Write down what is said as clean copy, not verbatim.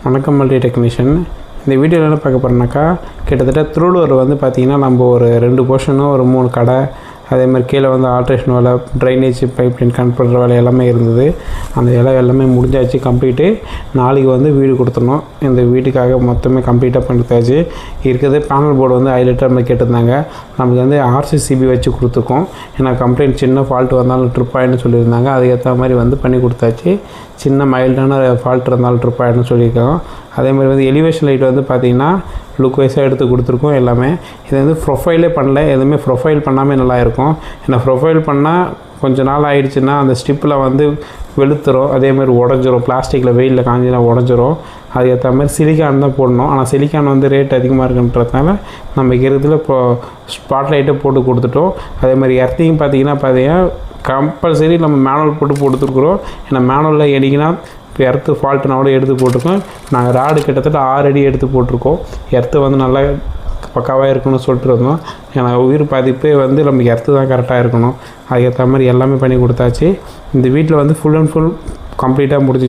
வணக்கம் multi technician. இந்த வீடியோவில் என்ன பார்க்க போகிறோம்னாக்கா, கிட்டத்தட்ட திருவள்ளூர் வந்து பார்த்திங்கன்னா நம்ம ஒரு 2 போர்ஷனும் ஒரு 3 கடை, அதே மாதிரி கீழே வந்து ஆல்ட்ரேஷன் வேலை, ட்ரைனேஜ் பைப் லைன் கனெக்ட் பண்ணுற வேலை எல்லாமே இருந்தது. அந்த வேலை எல்லாமே முடிஞ்சாச்சு கம்ப்ளீட்டு. நாளைக்கு வந்து வீடு கொடுத்துடணும். இந்த வீட்டுக்காக மொத்தமே கம்ப்ளீட்டாக பண்ணிட்டாச்சு. இருக்கிறது பேனல் போர்டு வந்து ஹைலைட்டாக நம்ம கேட்டிருந்தாங்க. நமக்கு வந்து ஆர்சிசிபி வச்சு கொடுத்துருக்கோம். ஏன்னா கம்ப்ளைண்ட் சின்ன ஃபால்ட் வந்தாலும் ட்ரிப் ஆகிடுன்னு சொல்லியிருந்தாங்க. அதுக்கேற்ற மாதிரி வந்து பண்ணி கொடுத்தாச்சு. சின்ன மைல்டான ஃபால்ட் இருந்தாலும் ட்ரிப் ஆகிடுன்னு சொல்லியிருக்கோம். அதே மாதிரி வந்து எலிவேஷன் லைட் வந்து பார்த்திங்கன்னா லுக் வைஸாக எடுத்து கொடுத்துருக்கோம் எல்லாமே. இது வந்து ப்ரொஃபைலே பண்ணல, எதுவுமே ப்ரொஃபைல் பண்ணாமல் நல்லா இருக்கும். ஏன்னா ப்ரொஃபைல் பண்ணால் கொஞ்சம் நாள் ஆகிடுச்சுன்னா அந்த ஸ்டிப்பில் வந்து வெளுத்துரும், அதேமாதிரி உடஞ்சிரும், பிளாஸ்டிக்கில் வெயிலில் காஞ்சினா உடஞ்சிரும். அதுக்கேற்ற மாதிரி சிலிக்கான் தான் போடணும். ஆனால் சிலிக்கான் வந்து ரேட் அதிகமாக இருக்குன்றதுனால நம்ம இருக்கிறதுல இப்போ ஸ்பாட் லைட்டை போட்டு கொடுத்துட்டோம். அதே மாதிரி எர்த்திங் பார்த்திங்கன்னா கம்பல்சரி நம்ம மேனுவல் போட்டு கொடுத்துருக்குறோம். ஏன்னா மேனுவலில் எடிக்கினா இப்போ எர்த்து ஃபால்ட்டுனாவோட எடுத்து போட்டிருக்கோம். நாங்கள் ராடு கிட்டத்தட்ட 6 அடி எடுத்து போட்டிருக்கோம். எர்த்து வந்து நல்லா பக்காவாக இருக்கணும்னு சொல்லிட்டு இருந்தோம். ஏன்னா உயிர் பாதிப்பே வந்து நமக்கு எர்த்து தான் கரெக்டாக இருக்கணும். அதுக்கேற்ற மாதிரி எல்லாமே பண்ணி கொடுத்தாச்சு. இந்த வீட்டில் வந்து ஃபுல் அண்ட் ஃபுல் கம்ப்ளீட்டாக முடிஞ்சு